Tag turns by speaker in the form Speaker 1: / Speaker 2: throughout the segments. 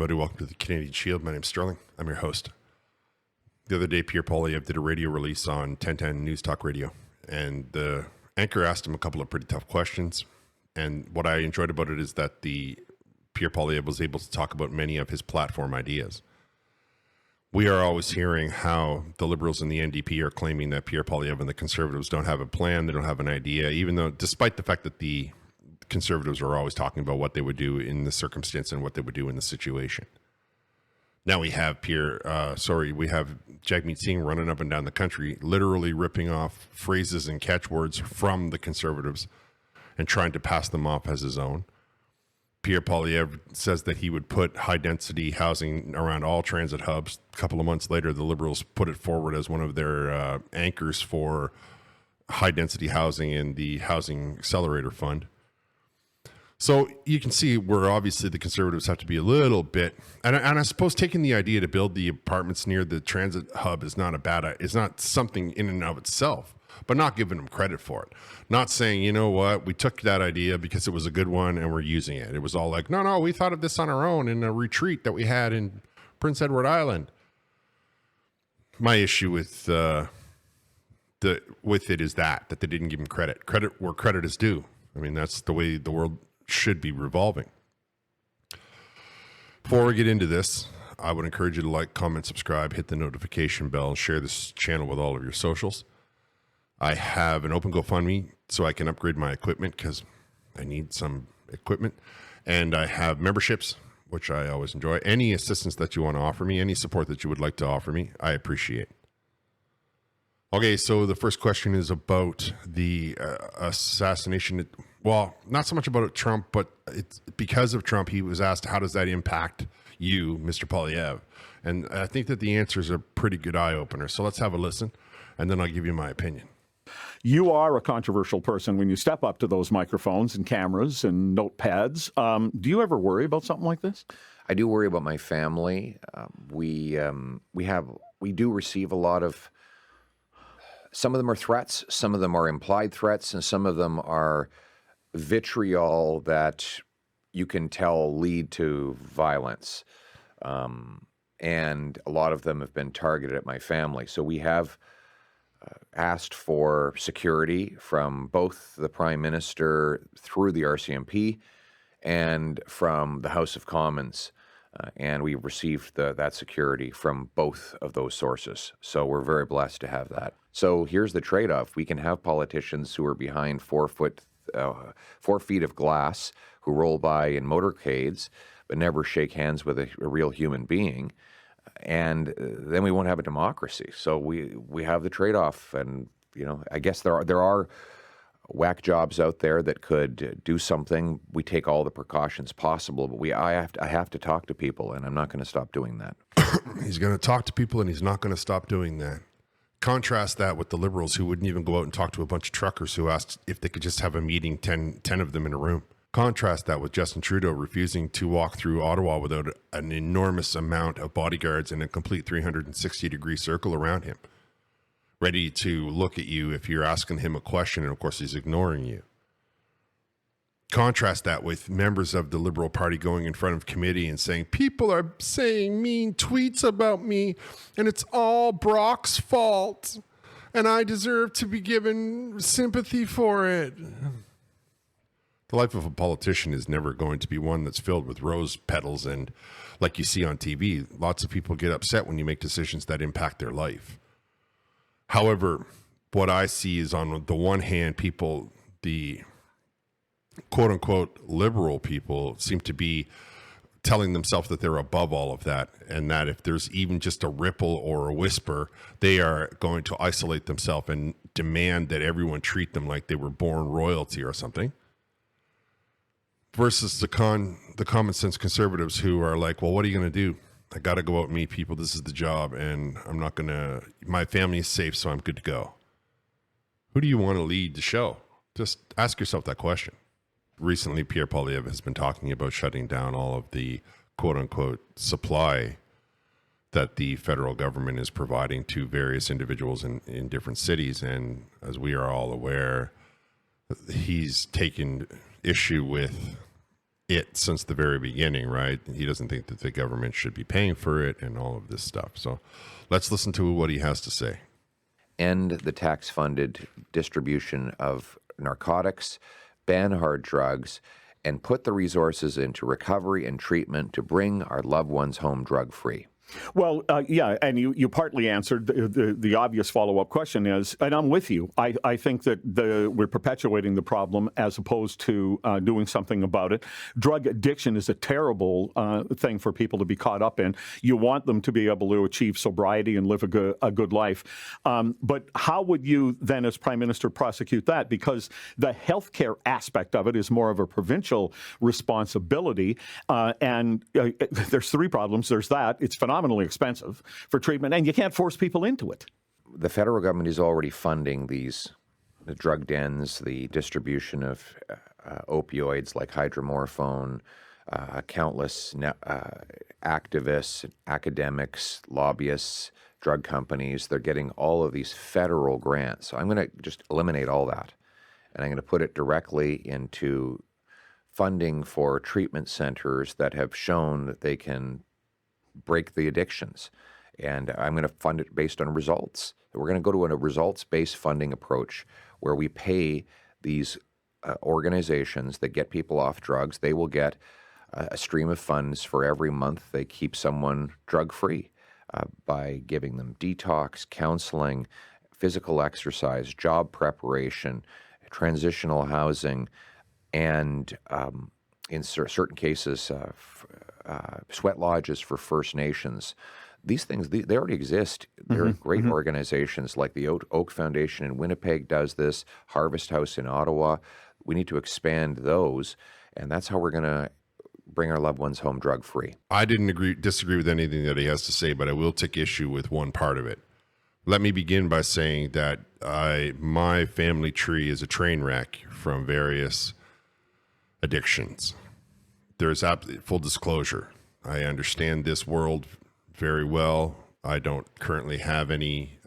Speaker 1: everybody. Welcome to the Canadian Shield. My name's Sterling. I'm your host. The other day, Pierre Poilievre did a radio release on 1010 News Talk Radio, and the anchor asked him a couple of pretty tough questions. And what I enjoyed about it is that Pierre Poilievre was able to talk about many of his platform ideas. We are always hearing how the Liberals and the NDP are claiming that Pierre Poilievre and the Conservatives don't have a plan, they don't have an idea, even though, despite the fact that the Conservatives are always talking about what they would do in the circumstance and what they would do in the situation. Now we have we have Jagmeet Singh running up and down the country, literally ripping off phrases and catchwords from the Conservatives and trying to pass them off as his own. Pierre Poilievre says that he would put high-density housing around all transit hubs. A couple of months later, the Liberals put it forward as one of their anchors for high-density housing in the Housing Accelerator Fund. So you can see where obviously the Conservatives have to be a little bit, and I suppose taking the idea to build the apartments near the transit hub is not something in and of itself, but not giving them credit for it. Not saying, you know what, we took that idea because it was a good one and we're using it. It was all like, no, we thought of this on our own in a retreat that we had in Prince Edward Island. My issue with it is that they didn't give him credit where credit is due. I mean, that's the way the world should be revolving. Before we get into this, I would encourage you to like, comment, subscribe, hit the notification bell, and share this channel with all of your socials. I have an open GoFundMe so I can upgrade my equipment because I need some equipment. And I have memberships, which I always enjoy. Any assistance that you want to offer me, any support that you would like to offer me, I appreciate. Okay, so the first question is about the assassination. Well, not so much about Trump, but it's because of Trump. He was asked, how does that impact you, Mr. Poilievre? And I think that the answer is a pretty good eye-opener. So let's have a listen, and then I'll give you my opinion.
Speaker 2: You are a controversial person when you step up to those microphones and cameras and notepads. Do you ever worry about something like this?
Speaker 3: I do worry about my family. We do receive a lot of. Some of them are threats, some of them are implied threats, and some of them are vitriol that you can tell lead to violence. And a lot of them have been targeted at my family. So we have asked for security from both the Prime Minister through the RCMP and from the House of Commons. And we received that security from both of those sources. So we're very blessed to have that. So here's the trade-off. We can have politicians who are behind 4 feet of glass, who roll by in motorcades, but never shake hands with a real human being. And then we won't have a democracy. So we have the trade-off. And, you know, I guess there are whack jobs out there that could do something. We take all the precautions possible, but I have to talk to people, and I'm not going to stop doing that.
Speaker 1: He's going to talk to people, and he's not going to stop doing that. Contrast that with the Liberals, who wouldn't even go out and talk to a bunch of truckers who asked if they could just have a meeting, 10 of them in a room. Contrast that with Justin Trudeau refusing to walk through Ottawa without an enormous amount of bodyguards in a complete 360-degree circle around him, ready to look at you if you're asking him a question, and of course he's ignoring you. Contrast that with members of the Liberal Party going in front of committee and saying, people are saying mean tweets about me, and it's all Brock's fault, and I deserve to be given sympathy for it. The life of a politician is never going to be one that's filled with rose petals, and like you see on TV, lots of people get upset when you make decisions that impact their life. However, what I see is, on the one hand, the quote-unquote liberal people seem to be telling themselves that they're above all of that, and that if there's even just a ripple or a whisper, they are going to isolate themselves and demand that everyone treat them like they were born royalty or something. Versus the common sense conservatives who are like, well, what are you going to do? I got to go out and meet people. This is the job, and my family is safe, so I'm good to go. Who do you want to lead the show? Just ask yourself that question. Recently, Pierre Poilievre has been talking about shutting down all of the quote-unquote supply that the federal government is providing to various individuals in different cities. And as we are all aware, he's taken issue with it since the very beginning, right? He doesn't think that the government should be paying for it and all of this stuff. So let's listen to what he has to say.
Speaker 3: End the tax-funded distribution of narcotics, ban hard drugs, and put the resources into recovery and treatment to bring our loved ones home drug-free.
Speaker 2: Well, yeah, and you partly answered the obvious follow-up question is, and I'm with you, I think that we're perpetuating the problem as opposed to doing something about it. Drug addiction is a terrible thing for people to be caught up in. You want them to be able to achieve sobriety and live a good life. But how would you then, as Prime Minister, prosecute that? Because the healthcare aspect of it is more of a provincial responsibility. And there's three problems. There's that. It's phenomenally expensive for treatment, and you can't force people into it.
Speaker 3: The federal government is already funding the drug dens, the distribution of opioids like hydromorphone, countless activists, academics, lobbyists, drug companies. They're getting all of these federal grants. So I'm going to just eliminate all that, and I'm going to put it directly into funding for treatment centers that have shown that they can break the addictions. And I'm going to fund it based on results. We're going to go to a results-based funding approach where we pay these organizations that get people off drugs. They will get a stream of funds for every month they keep someone drug-free by giving them detox, counseling, physical exercise, job preparation, transitional housing, and in certain cases, sweat lodges for First Nations. These things, they already exist. There are great organizations like the Oak Foundation in Winnipeg does this, Harvest House in Ottawa. We need to expand those, and that's how we're going to bring our loved ones home drug-free.
Speaker 1: I didn't disagree with anything that he has to say, but I will take issue with one part of it. Let me begin by saying that my family tree is a train wreck from various addictions. There's full disclosure. I understand this world very well. I don't currently have any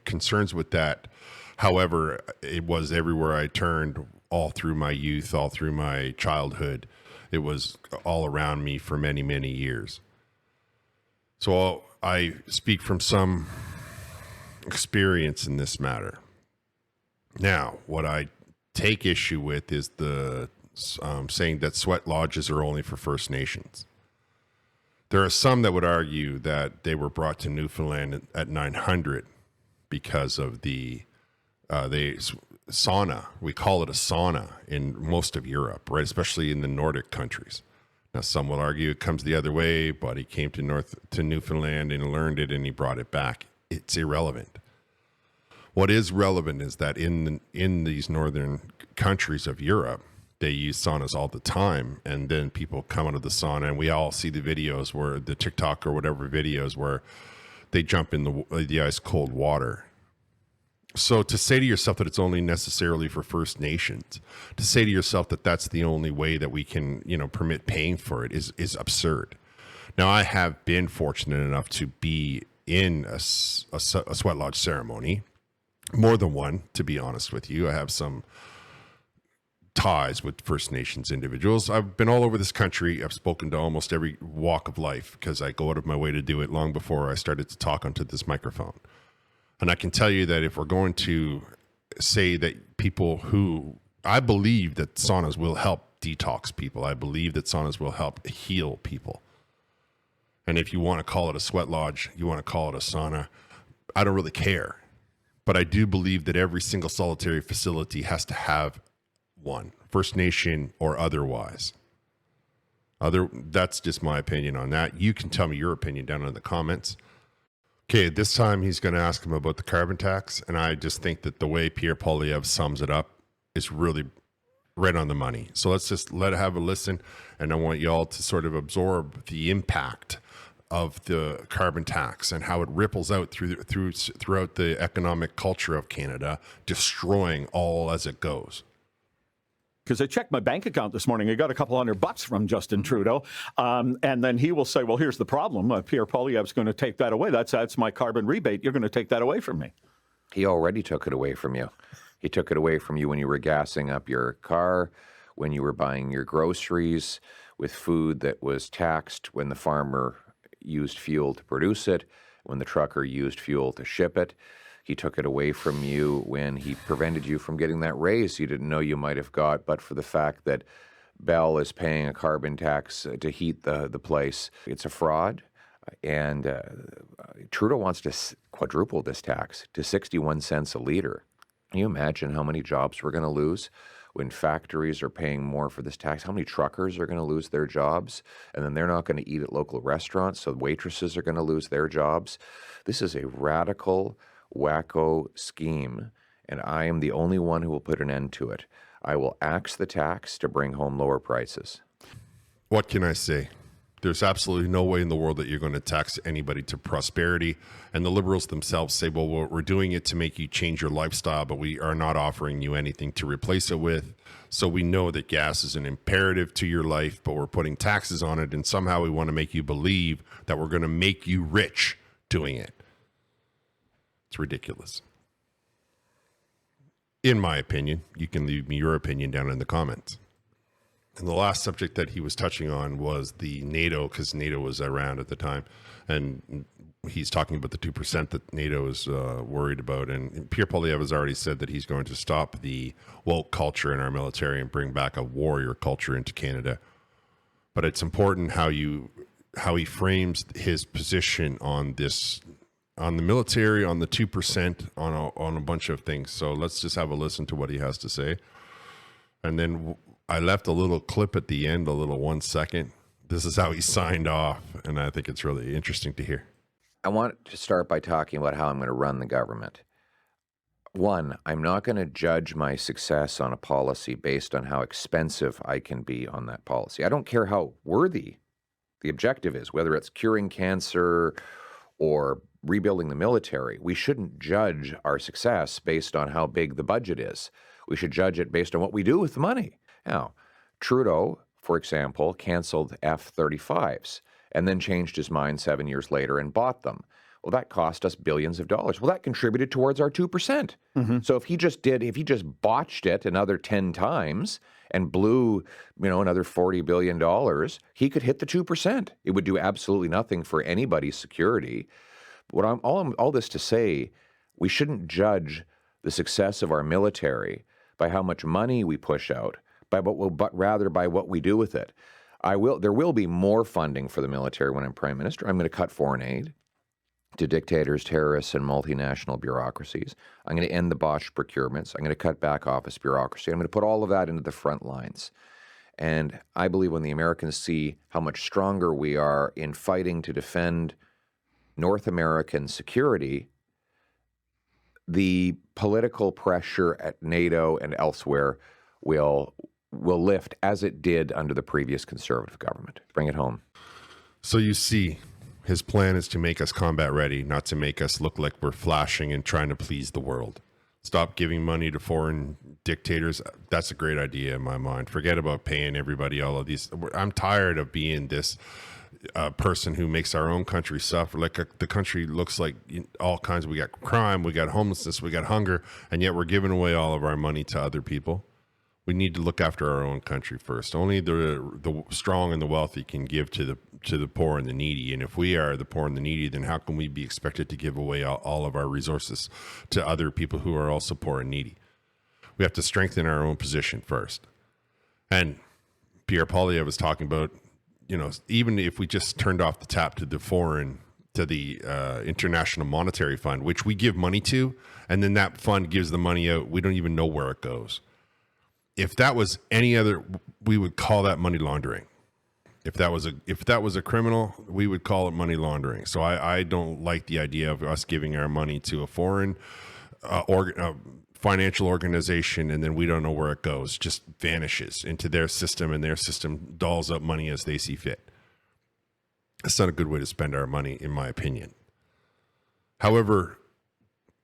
Speaker 1: concerns with that. However, it was everywhere I turned, all through my youth, all through my childhood. It was all around me for many, many years. So I speak from some experience in this matter. Now, what I take issue with is the saying that sweat lodges are only for First Nations. There are some that would argue that they were brought to Newfoundland at 900 because of the sauna. We call it a sauna in most of Europe, right? Especially in the Nordic countries. Now, some will argue it comes the other way, but he came to Newfoundland and learned it and he brought it back. It's irrelevant. What is relevant is that in these northern countries of Europe, they use saunas all the time, and then people come out of the sauna, and we all see the videos where the TikTok or whatever videos where they jump in the ice cold water. So to say to yourself that it's only necessarily for First Nations, to say to yourself that that's the only way that we can, permit paying for it is absurd. Now, I have been fortunate enough to be in a sweat lodge ceremony, more than one, to be honest with you. I have some ties with First Nations individuals. I've been all over this country. I've spoken to almost every walk of life because I go out of my way to do it long before I started to talk onto this microphone. And I can tell you that if we're going to say that people who, I believe that saunas will help detox people. I believe that saunas will help heal people. And if you want to call it a sweat lodge, you want to call it a sauna, I don't really care. But I do believe that every single solitary facility has to have one, First Nation or otherwise. That's just my opinion on that. You can tell me your opinion down in the comments. Okay, this time he's going to ask him about the carbon tax, and I just think that the way Pierre Poilievre sums it up is really right on the money. So let's just have a listen, and I want you all to sort of absorb the impact of the carbon tax and how it ripples out throughout the economic culture of Canada, destroying all as it goes.
Speaker 2: Because I checked my bank account this morning. I got a couple $100 from Justin Trudeau. And then he will say, well, here's the problem. Pierre Poilievre's going to take that away. That's my carbon rebate. You're going to take that away from me.
Speaker 3: He already took it away from you. He took it away from you when you were gassing up your car, when you were buying your groceries with food that was taxed when the farmer used fuel to produce it, when the trucker used fuel to ship it. He took it away from you when he prevented you from getting that raise you didn't know you might have got, but for the fact that Bell is paying a carbon tax to heat the place. It's a fraud. And Trudeau wants to quadruple this tax to 61 cents a liter. Can you imagine how many jobs we're going to lose when factories are paying more for this tax? How many truckers are going to lose their jobs? And then they're not going to eat at local restaurants, so waitresses are going to lose their jobs. This is a radical, wacko scheme, and I am the only one who will put an end to it. I will axe the tax to bring home lower prices.
Speaker 1: What can I say? There's absolutely no way in the world that you're going to tax anybody to prosperity. And the Liberals themselves say, well, we're doing it to make you change your lifestyle, but we are not offering you anything to replace it with. So we know that gas is an imperative to your life, but we're putting taxes on it. And somehow we want to make you believe that we're going to make you rich doing it. It's ridiculous. In my opinion, you can leave me your opinion down in the comments. And the last subject that he was touching on was the NATO, because NATO was around at the time. And he's talking about the 2% that NATO is worried about. And Pierre Poilievre has already said that he's going to stop the woke culture in our military and bring back a warrior culture into Canada. But it's important how he frames his position on this, on the military, on the 2%, on a bunch of things. So let's just have a listen to what he has to say. And then I left a little clip at the end, a little 1 second. This is how he signed off, and I think it's really interesting to hear.
Speaker 3: I want to start by talking about how I'm going to run the government. One, I'm not going to judge my success on a policy based on how expensive I can be on that policy. I don't care how worthy the objective is, whether it's curing cancer or rebuilding the military. We shouldn't judge our success based on how big the budget is. We should judge it based on what we do with the money. Now, Trudeau, for example, canceled F-35s and then changed his mind 7 years later and bought them. Well, that cost us billions of dollars. Well, that contributed towards our 2%. Mm-hmm. So if he just botched it another 10 times and blew, another $40 billion, he could hit the 2%. It would do absolutely nothing for anybody's security. All this to say, we shouldn't judge the success of our military by how much money we push out, but rather by what we do with it. There will be more funding for the military when I'm Prime Minister. I'm going to cut foreign aid to dictators, terrorists, and multinational bureaucracies. I'm going to end the botched procurements. I'm going to cut back office bureaucracy. I'm going to put all of that into the front lines. And I believe when the Americans see how much stronger we are in fighting to defend North American security, the political pressure at NATO and elsewhere will lift as it did under the previous Conservative government. Bring it home.
Speaker 1: So you see, his plan is to make us combat ready, not to make us look like we're flashing and trying to please the world. Stop giving money to foreign dictators. That's a great idea in my mind. Forget about paying everybody all of these. I'm tired of being this person who makes our own country suffer. The country looks like all kinds. We got crime, we got homelessness, we got hunger, and yet we're giving away all of our money to other people. We need to look after our own country first. Only the strong and the wealthy can give to the poor and the needy. And if we are the poor and the needy, then how can we be expected to give away all of our resources to other people who are also poor and needy? We have to strengthen our own position first. And Pierre Poilievre was talking about, even if we just turned off the tap to the International Monetary Fund, which we give money to, and then that fund gives the money out, we don't even know where it goes. If that was any other, we would call that money laundering. If that was a criminal, we would call it money laundering. So I don't like the idea of us giving our money to a foreign financial organization, and then we don't know where it goes, just vanishes into their system, and their system dolls up money as they see fit. That's not a good way to spend our money, in my opinion. However,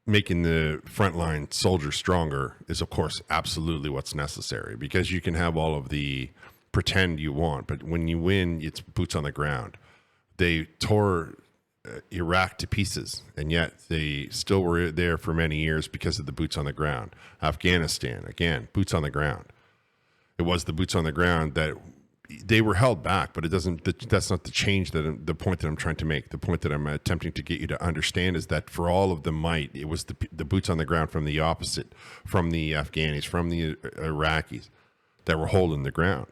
Speaker 1: making the frontline soldiers stronger is, of course, absolutely what's necessary, because you can have all of the pretend you want, but when you win, it's boots on the ground. They tore Iraq to pieces, and yet they still were there for many years because of the boots on the ground. Afghanistan, again, boots on the ground. it was the boots on the ground that they were held back, but it doesn't. That's not the change the point that I'm trying to make. The point that I'm attempting to get you to understand is that for all of the might, it was the boots on the ground from the opposite, from the Afghanis, from the Iraqis, that were holding the ground.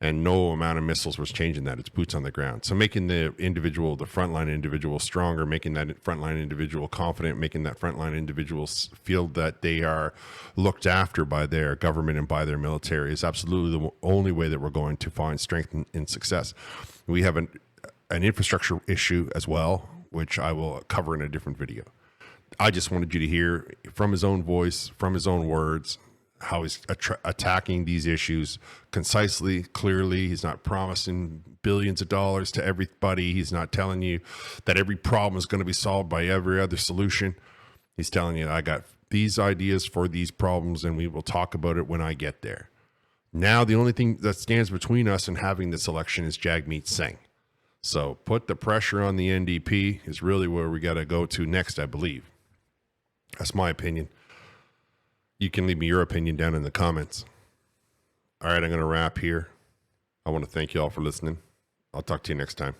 Speaker 1: And no amount of missiles was changing that. It's boots on the ground. So making the frontline individual stronger, making that frontline individual confident, making that frontline individuals feel that they are looked after by their government and by their military is absolutely the only way that we're going to find strength and success. We have an infrastructure issue as well, which I will cover in a different video. I just wanted you to hear from his own voice, from his own words, how he's attacking these issues concisely, clearly. He's not promising billions of dollars to everybody. He's not telling you that every problem is going to be solved by every other solution. He's telling you, I got these ideas for these problems, and we will talk about it when I get there. Now, the only thing that stands between us and having this election is Jagmeet Singh. So put the pressure on the NDP is really where we got to go to next, I believe. That's my opinion. You can leave me your opinion down in the comments. All right, I'm going to wrap here. I want to thank you all for listening. I'll talk to you next time.